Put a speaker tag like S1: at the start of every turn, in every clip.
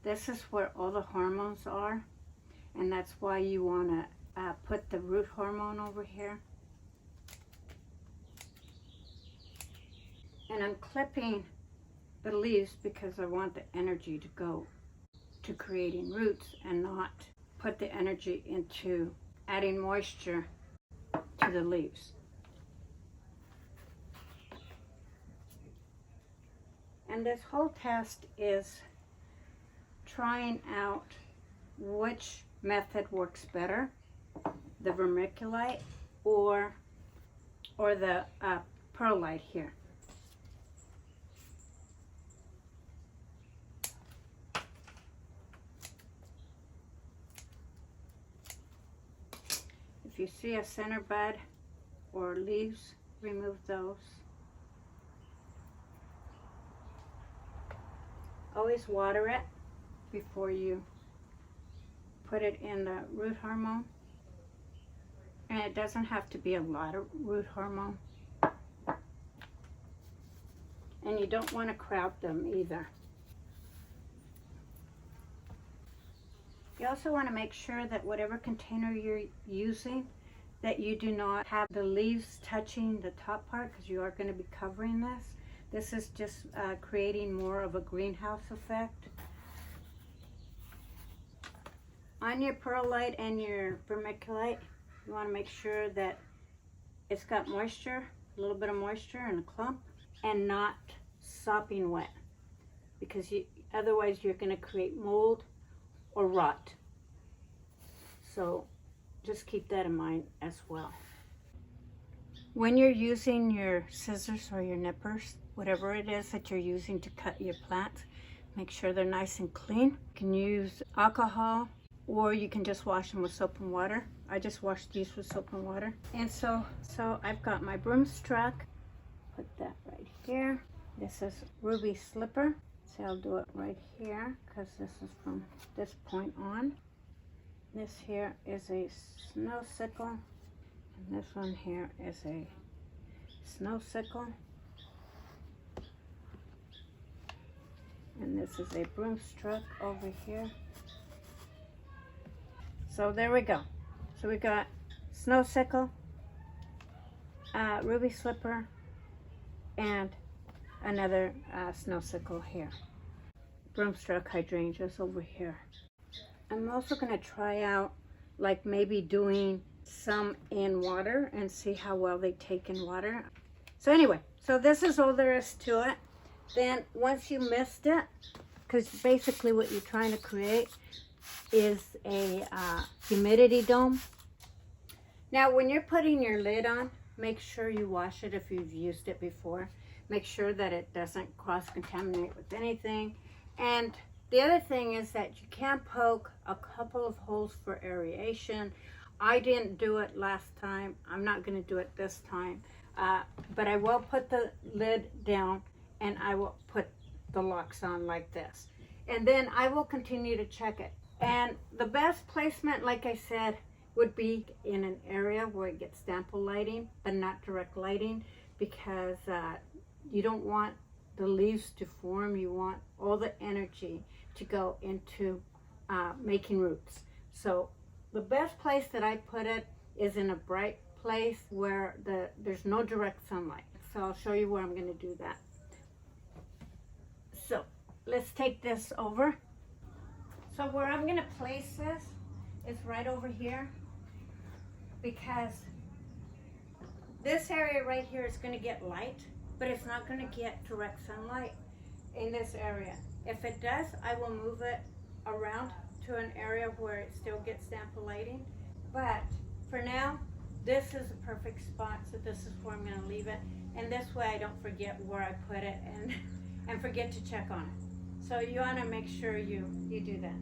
S1: This is where all the hormones are, and that's why you want to put the root hormone over here. And I'm clipping the leaves because I want the energy to go to creating roots and not put the energy into adding moisture to the leaves. And this whole test is trying out which method works better, the vermiculite or the perlite here. If you see a center bud or leaves, remove those. Always water it before you put it in the root hormone. And it doesn't have to be a lot of root hormone. And you don't want to crowd them either. You also want to make sure that whatever container you're using, that you do not have the leaves touching the top part, because you are going to be covering this. This is just creating more of a greenhouse effect. On your perlite and your vermiculite, you want to make sure that it's got moisture, a little bit of moisture in a clump, and not sopping wet, because otherwise you're going to create mold or rot. So just keep that in mind as well. When you're using your scissors or your nippers, whatever it is that you're using to cut your plants, make sure they're nice and clean. You can use alcohol, or you can just wash them with soap and water. I just washed these with soap and water. And so I've got my broomstruck. Put that right here. This is ruby slipper. So I'll do it right here, because this is from this point on. This here is a snow sickle, and this one here is a snow sickle. And this is a broomstruck over here. So there we go. So we got snow sickle, ruby slipper, and another snow sickle here. Broomstruck hydrangeas over here. I'm also going to try out, like, maybe doing some in water and see how well they take in water. So anyway, so this is all there is to it. Then once you mist it, because basically what you're trying to create is a humidity dome. Now when you're putting your lid on, make sure you wash it if you've used it before. Make sure that it doesn't cross-contaminate with anything. And the other thing is that you can poke a couple of holes for aeration. I didn't do it last time. I'm not going to do it this time. But I will put the lid down and I will put the locks on like this. And then I will continue to check it. And the best placement, like I said, would be in an area where it gets sample lighting, but not direct lighting, because you don't want the leaves to form. You want all the energy to go into making roots. So the best place that I put it is in a bright place where there's no direct sunlight. So I'll show you where I'm going to do that. So let's take this over. So where I'm going to place this is right over here, because this area right here is going to get light, but it's not going to get direct sunlight in this area. If it does, I will move it around to an area where it still gets sample lighting. But for now, this is a perfect spot, so this is where I'm going to leave it. And this way I don't forget where I put it and forget to check on it. So you want to make sure you do that.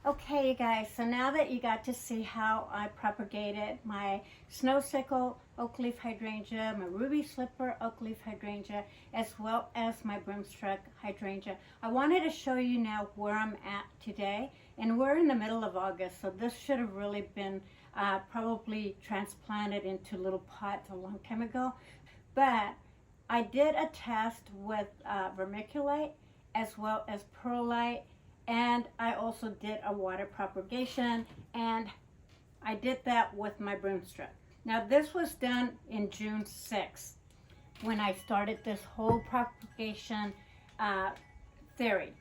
S1: Okay, you guys, so now that you got to see how I propagated my snow sickle oak leaf hydrangea, my ruby slipper oak leaf hydrangea, as well as my broomstruck hydrangea, I wanted to show you now where I'm at today. And we're in the middle of August, so this should have really been probably transplanted into little pots a long time ago. But I did a test with vermiculite as well as perlite and I also did a water propagation, and I did that with my broomstick. Now this was done in June 6th when I started this whole propagation theory,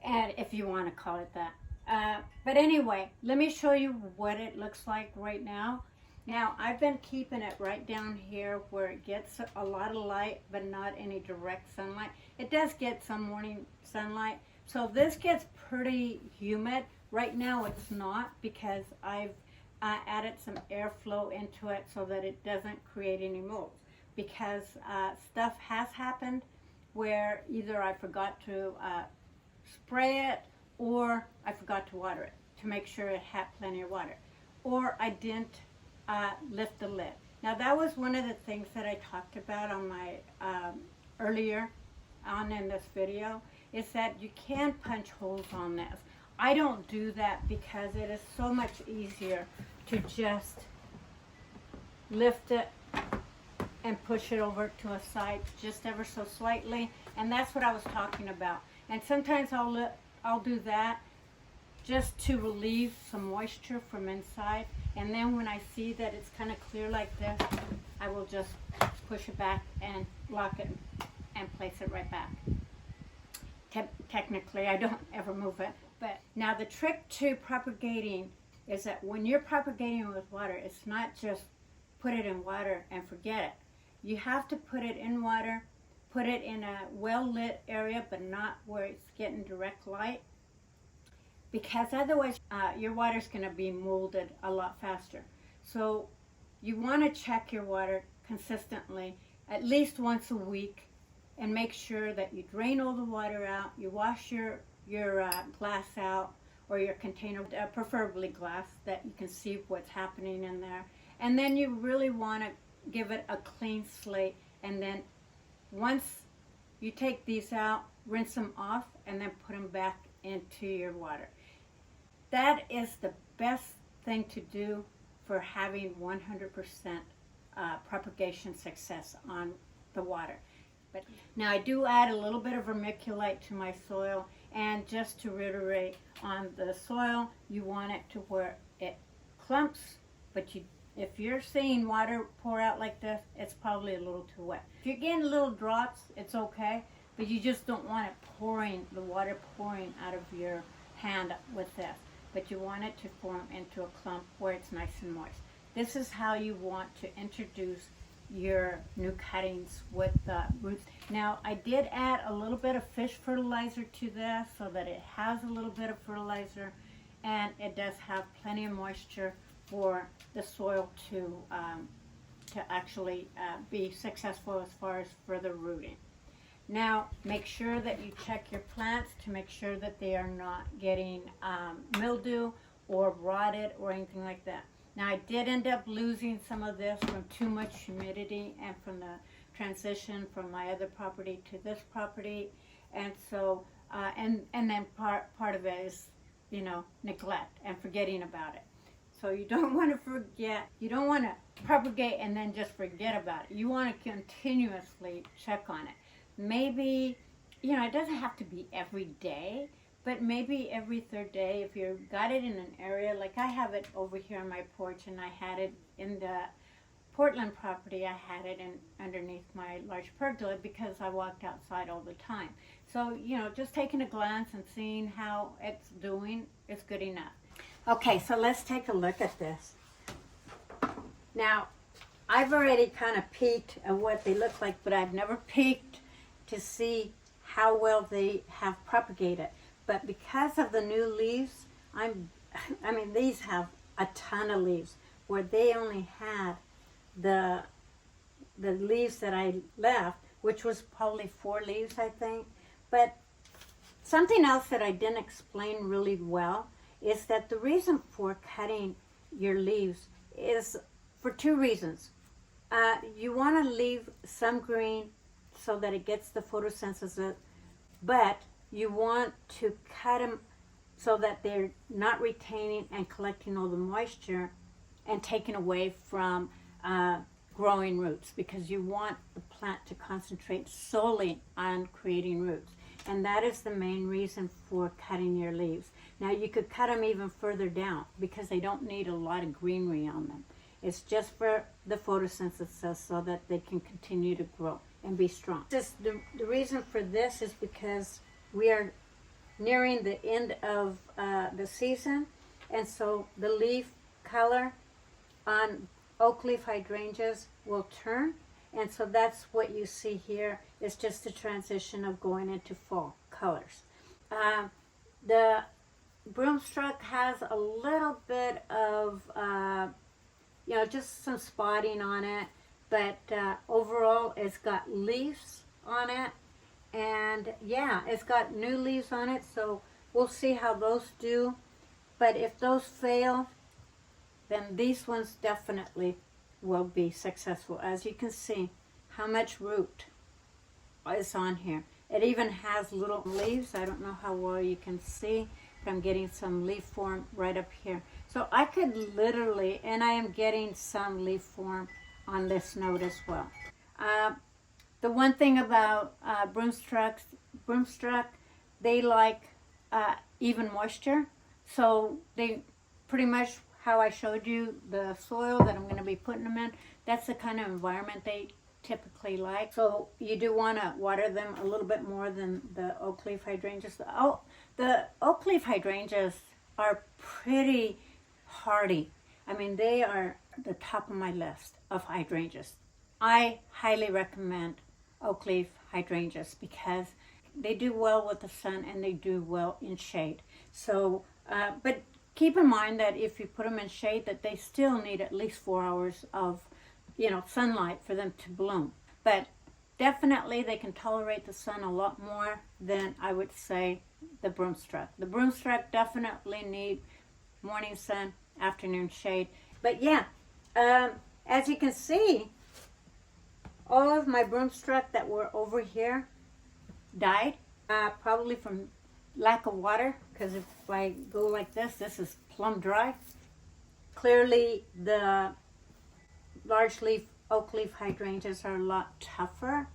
S1: and if you want to call it that. But anyway, let me show you what it looks like right now. Now I've been keeping it right down here where it gets a lot of light but not any direct sunlight. It does get some morning sunlight, so this gets pretty humid. Right now it's not, because I've added some airflow into it so that it doesn't create any molds, because stuff has happened where either I forgot to spray it, or I forgot to water it to make sure it had plenty of water, or I didn't lift the lid. Now that was one of the things that I talked about on my earlier on in this video, is that you can punch holes on this. I don't do that because it is so much easier to just lift it and push it over to a side just ever so slightly, and that's what I was talking about. And sometimes I'll do that just to relieve some moisture from inside, and then when I see that it's kind of clear like this, I will just push it back and lock it and place it right back. Technically I don't ever move it. But now the trick to propagating is that when you're propagating with water, it's not just put it in water and forget it. You have to put it in water, put it in a well-lit area, but not where it's getting direct light, because otherwise your water's going to be molded a lot faster. So you want to check your water consistently, at least once a week, and make sure that you drain all the water out, you wash your glass out, or your container, preferably glass, that you can see what's happening in there. And then you really want to give it a clean slate, and then once you take these out, rinse them off, and then put them back into your water. That is the best thing to do for having 100% propagation success on the water. But now I do add a little bit of vermiculite to my soil, and just to reiterate on the soil, you want it to where it clumps, but if you're seeing water pour out like this, it's probably a little too wet. If you're getting little drops, it's okay, but you just don't want it pouring, the water pouring out of your hand with this. But you want it to form into a clump where it's nice and moist. This is how you want to introduce your new cuttings with the roots. Now I did add a little bit of fish fertilizer to this so that it has a little bit of fertilizer, and it does have plenty of moisture for the soil to actually be successful as far as further rooting. Now make sure that you check your plants to make sure that they are not getting mildew or rotted or anything like that. Now I did end up losing some of this from too much humidity and from the transition from my other property to this property, and so and then part of it is, you know, neglect and forgetting about it. So you don't want to forget, you don't want to propagate and then just forget about it. You want to continuously check on it. Maybe, you know, it doesn't have to be every day, but maybe every third day. If you've got it in an area, like I have it over here on my porch, and I had it in the Portland property, I had it underneath my large pergola because I walked outside all the time. So, you know, just taking a glance and seeing how it's doing is good enough. Okay, so let's take a look at this. Now, I've already kind of peeked at what they look like, but I've never peeked to see how well they have propagated. But because of the new leaves, I mean, these have a ton of leaves, where they only had the leaves that I left, which was probably 4 leaves, I think. But something else that I didn't explain really well is that the reason for cutting your leaves is for 2 reasons. You want to leave some green so that it gets the photosynthesis, but you want to cut them so that they're not retaining and collecting all the moisture and taking away from growing roots, because you want the plant to concentrate solely on creating roots. And that is the main reason for cutting your leaves. Now you could cut them even further down because they don't need a lot of greenery on them. It's just for the photosynthesis so that they can continue to grow and be strong. The reason for this is because we are nearing the end of the season, and so the leaf color on oak leaf hydrangeas will turn, and so that's what you see here. It's just the transition of going into fall colors. The broomstruck has a little bit of just some spotting on it, but overall it's got leaves on it, and yeah, it's got new leaves on it, so we'll see how those do. But if those fail, then these ones definitely will be successful. As you can see how much root is on here. It even has little leaves. I don't know how well you can see, but I'm getting some leaf form right up here. So I could literally, and I am getting some leaf form on this node as well. The one thing about broomstruck, they like even moisture. So they pretty much, how I showed you the soil that I'm going to be putting them in, that's the kind of environment they typically like. So you do want to water them a little bit more than the oak leaf hydrangeas. The oak leaf hydrangeas are pretty hardy. I mean, they are the top of my list of hydrangeas. I highly recommend oak leaf hydrangeas because they do well with the sun and they do well in shade. So, but keep in mind that if you put them in shade, that they still need at least 4 hours of, sunlight for them to bloom. But definitely they can tolerate the sun a lot more than, I would say, the broomstruck. The broomstruck definitely need morning sun, afternoon shade. But yeah, as you can see, all of my broomstruck that were over here died, probably from lack of water, because if I go like this is plumb dry. Clearly the large leaf oak leaf hydrangeas are a lot tougher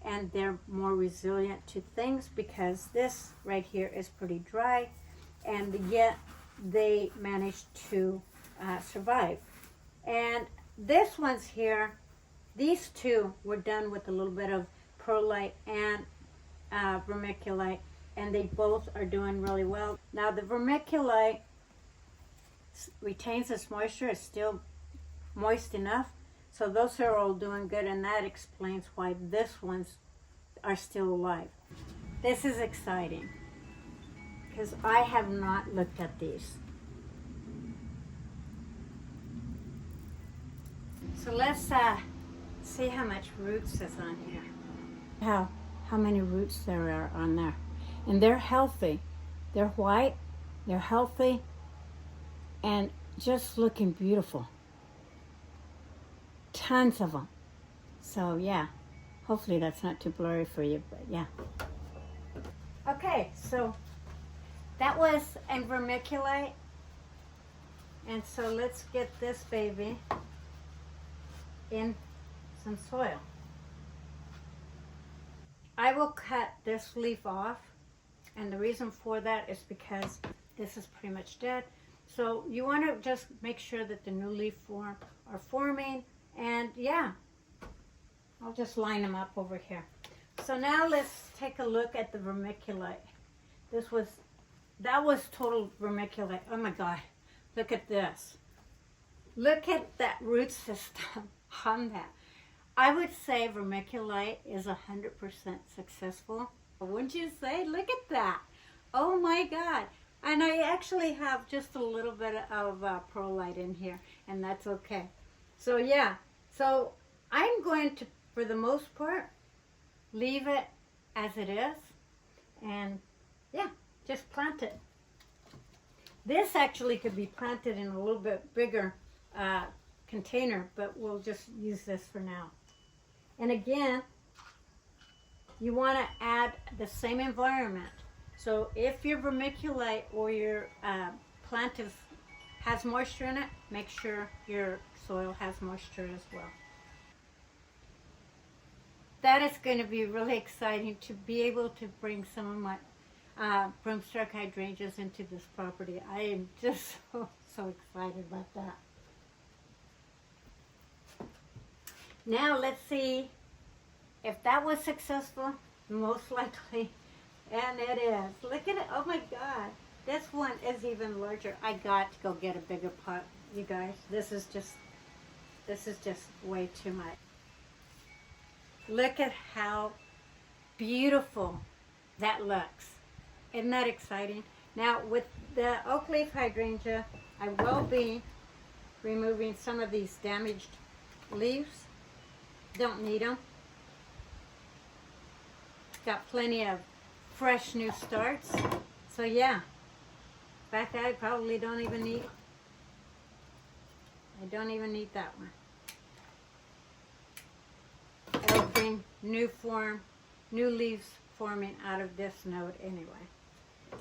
S1: and they're more resilient to things, because this right here is pretty dry, and yet they managed to survive. And this one's here, these two were done with a little bit of perlite and vermiculite, and they both are doing really well. Now the vermiculite retains its moisture, it's still moist enough, so those are all doing good, and that explains why this ones are still alive. This is exciting because I have not looked at these. So let's see how much roots is on here. How many roots there are on there. And they're healthy. They're white, they're healthy, and just looking beautiful. Tons of them. So yeah, hopefully that's not too blurry for you, but yeah. Okay, so that was a vermiculite. And so let's get this baby in some soil. I will cut this leaf off, and the reason for that is because this is pretty much dead. So you want to just make sure that the new leaf are forming, and yeah, I'll just line them up over here. So now let's take a look at the vermiculite. That was total vermiculite. Oh my God, look at this. Look at that root system on that. I would say vermiculite is 100% successful. Wouldn't you say? Look at that. Oh my God. And I actually have just a little bit of perlite in here, and that's okay. So yeah, so I'm going to, for the most part, leave it as it is, and yeah, just plant it. This actually could be planted in a little bit bigger container, but we'll just use this for now. And again, you want to add the same environment. So if your vermiculite or your plant has moisture in it, make sure your soil has moisture as well. that is going to be really exciting to be able to bring some of my broomstick hydrangeas into this property. I am just so excited about that. Now let's see if that was successful. Most likely, and it is. Look at it. Oh my God, this one is even larger. I got to go get a bigger pot, you guys. This is just way too much. Look at how beautiful that looks. Isn't that exciting? Now with the oak leaf hydrangea, I will be removing some of these damaged leaves. Don't need them. Got plenty of fresh new starts. So yeah, in fact I probably don't even need, I don't even need that one. It'll bring new leaves forming out of this node anyway.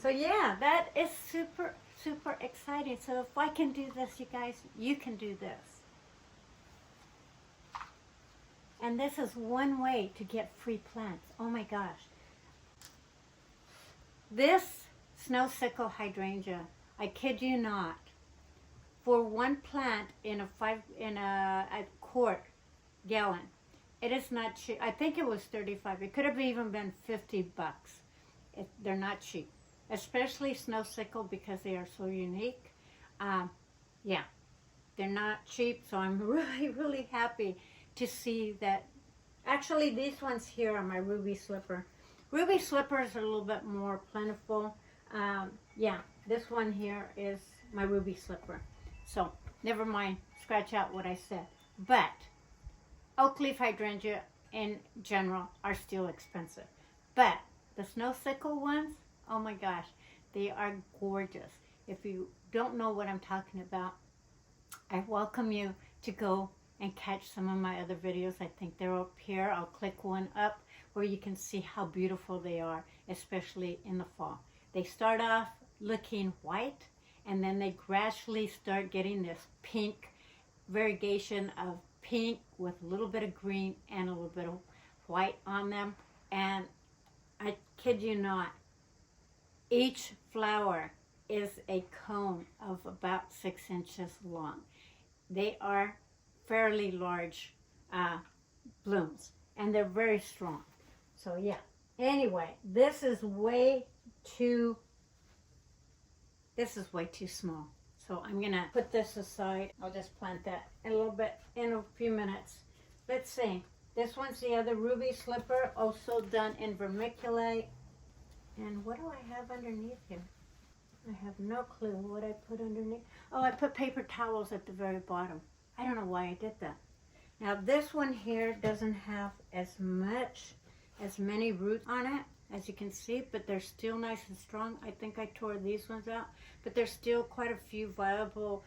S1: So yeah, that is super exciting. So if I can do this, you guys, you can do this. And this is one way to get free plants. Oh my gosh. This snow sickle hydrangea, I kid you not, for one plant in a quart gallon, it is not cheap. I think it was 35. It could have even been $50. They're not cheap, especially snow sickle because they are so unique. Yeah, they're not cheap. So I'm really happy to see that. Actually, these ones here are my ruby slipper. Ruby slippers are a little bit more plentiful. Yeah, this one here is my ruby slipper. So never mind, scratch out what I said. But oak leaf hydrangea in general are still expensive. But the snow sickle ones, oh my gosh, they are gorgeous. If you don't know what I'm talking about, I welcome you to go and catch some of my other videos. I think they're up here. I'll click one up where you can see how beautiful they are, especially in the fall. They start off looking white, and then they gradually start getting this pink variegation of pink with a little bit of green and a little bit of white on them. And I kid you not, each flower is a cone of about 6 inches long. They are fairly large blooms, and they're very strong. So yeah, anyway, this is way too small. So I'm gonna put this aside. I'll just plant that in a little bit in a few minutes. Let's see. This one's the other ruby slipper, also done in vermiculite. And what do I have underneath here? I have no clue what I put underneath. Oh, I put paper towels at the very bottom. I don't know why I did that. Now this one here doesn't have as many roots on it, as you can see, but they're still nice and strong. I think I tore these ones out, but there's still quite a few viable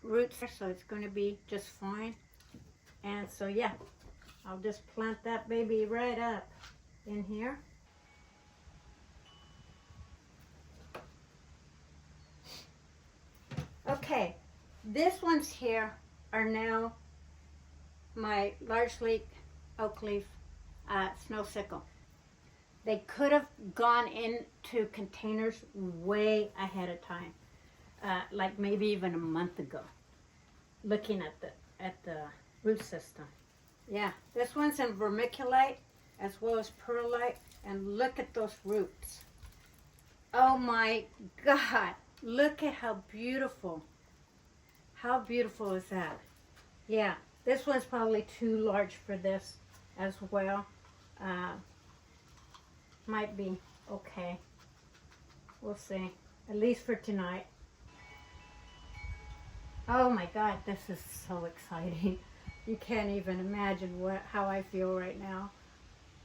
S1: roots there, so it's going to be just fine. And so yeah, I'll just plant that baby right up in here. Okay, these ones here are now my large leaf oak leaf snow sickle. They could have gone into containers way ahead of time, like maybe even a month ago, looking at the root system. Yeah, this one's in vermiculite as well as perlite, and look at those roots. Oh my God, look at how beautiful. How beautiful is that? Yeah, this one's probably too large for this as well. Might be okay. We'll see. At least for tonight. Oh my God, this is so exciting. You can't even imagine how I feel right now.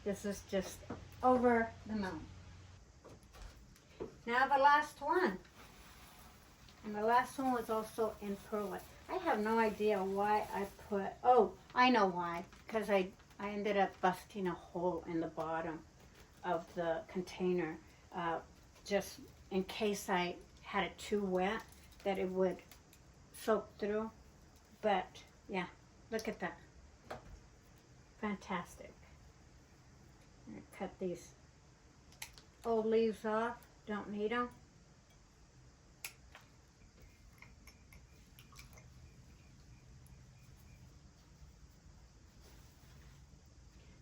S1: This is just over the moon. Now the last one. And the last one was also in perlite. I have no idea why I put, oh, I know why. Because I ended up busting a hole in the bottom of the container, just in case I had it too wet, that it would soak through. But yeah, look at that. fantastic. I'm going to cut these old leaves off. Don't need them.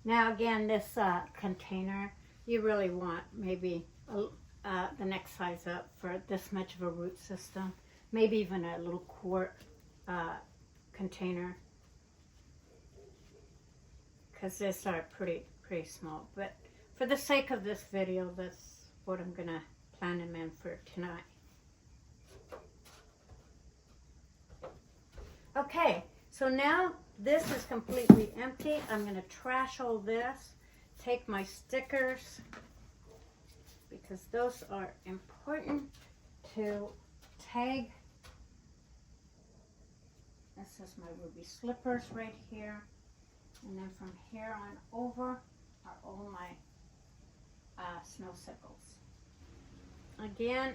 S1: Now again, this container, you really want maybe the next size up for this much of a root system. Maybe even a little quart container, because these are pretty small. But for the sake of this video, that's what I'm gonna plan them in for tonight. Okay, so now this is completely empty. I'm gonna trash all this, take my stickers, because those are important to tag. This is my ruby slippers right here. And then from here on over are all my snow sickles. Again,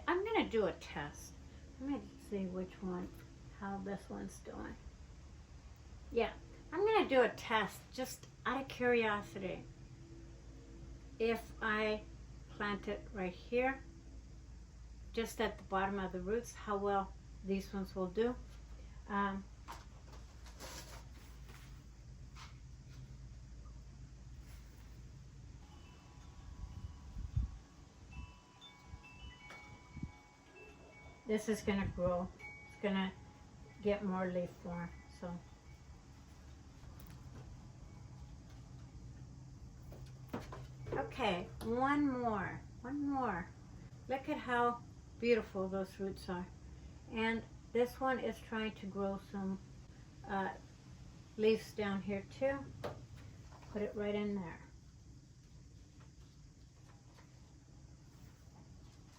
S1: I'm gonna do a test. Let me see which one, how this one's doing. Yeah, I'm gonna do a test just out of curiosity. If I plant it right here, just at the bottom of the roots, how well these ones will do. This is going to grow. It's going to get more leaf form. So okay, one more. Look at how beautiful those roots are. And this one is trying to grow some leaves down here too. Put it right in there.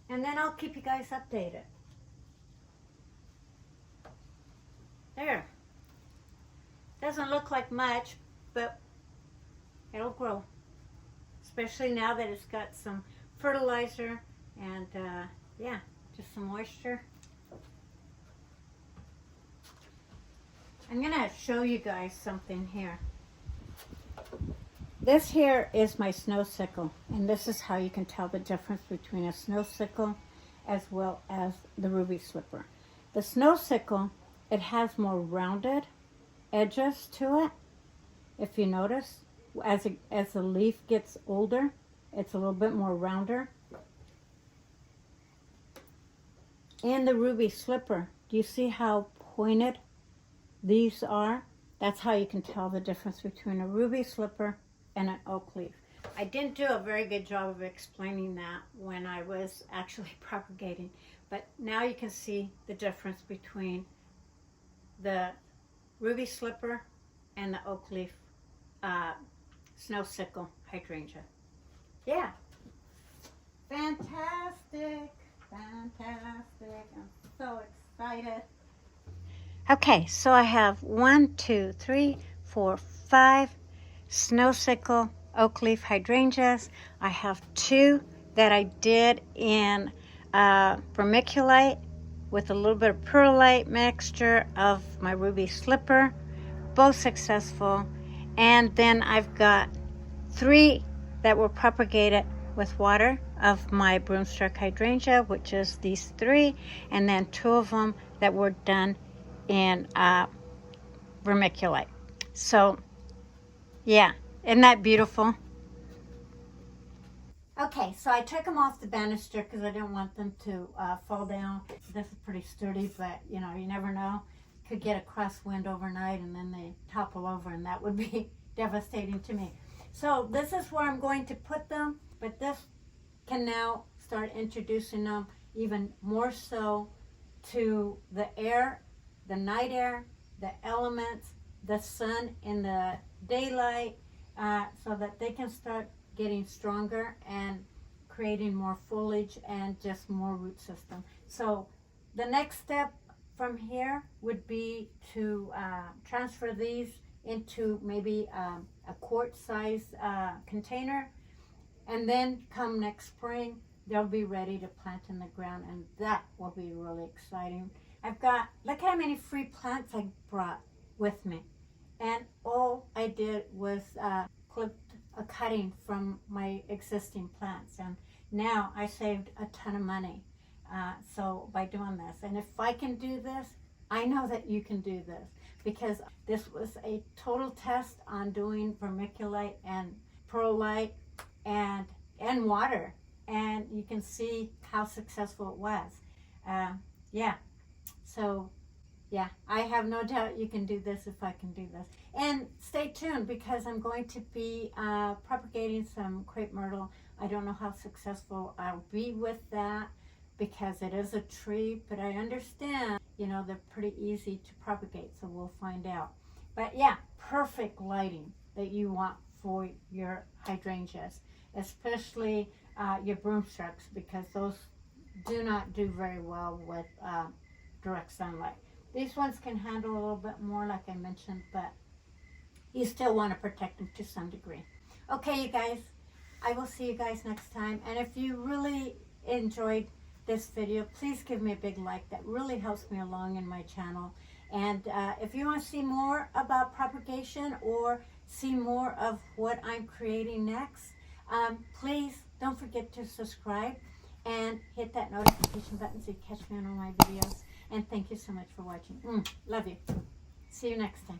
S1: And then I'll keep you guys updated. There. Doesn't look like much, but it'll grow. Especially now that it's got some fertilizer and yeah, just some moisture. I'm gonna show you guys something here. This here is my snow sickle, and this is how you can tell the difference between a snow sickle as well as the ruby slipper. The snow sickle, it has more rounded edges to it. If you notice, as the leaf gets older, it's a little bit more rounder. And the ruby slipper, do you see how pointed these are? That's how you can tell the difference between a ruby slipper and an oak leaf. I didn't do a very good job of explaining that when I was actually propagating, but now you can see the difference between the ruby slipper and the oak leaf snow sickle hydrangea. Yeah, fantastic. I'm so excited. Okay, so I have 1, 2, 3, 4, 5 snow sickle oak leaf hydrangeas. I have 2 that I did in vermiculite with a little bit of perlite mixture of my ruby slipper, both successful. And then I've got 3 that were propagated with water of my broomstick hydrangea, which is these 3, and then 2 of them that were done in vermiculite. So yeah, isn't that beautiful? Okay, so I took them off the banister because I didn't want them to fall down. This is pretty sturdy, but you know, you never know. Could get a crosswind overnight and then they topple over, and that would be devastating to me. So this is where I'm going to put them, but this can now start introducing them even more so to the air, the night air, the elements, the sun in the daylight, so that they can start getting stronger and creating more foliage and just more root system. So the next step from here would be to transfer these into maybe a quart size container, and then come next spring they'll be ready to plant in the ground, and that will be really exciting. I've got, look how many free plants I brought with me. And all I did was clipped a cutting from my existing plants. And now I saved a ton of money. So by doing this, and if I can do this, I know that you can do this, because this was a total test on doing vermiculite and perlite and water, and you can see how successful it was. Yeah, so yeah, I have no doubt you can do this if I can do this. And stay tuned, because I'm going to be propagating some crepe myrtle. I don't know how successful I'll be with that, because it is a tree, but I understand, you know, they're pretty easy to propagate, so we'll find out. But yeah, perfect lighting that you want for your hydrangeas, especially your broomsticks, because those do not do very well with direct sunlight. These ones can handle a little bit more, like I mentioned, but you still want to protect them to some degree. Okay, you guys, I will see you guys next time. And if you really enjoyed this video, please give me a big like. That really helps me along in my channel. And if you want to see more about propagation or see more of what I'm creating next, please don't forget to subscribe and hit that notification button so you catch me on all my videos. And thank you so much for watching. Love you. See you next time.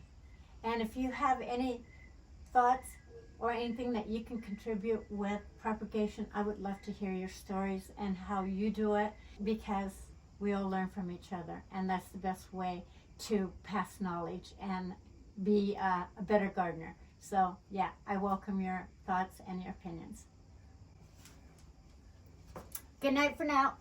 S1: And if you have any thoughts or anything that you can contribute with propagation, I would love to hear your stories and how you do it, because we all learn from each other, and that's the best way to pass knowledge and be a better gardener. So yeah, I welcome your thoughts and your opinions. Good night for now.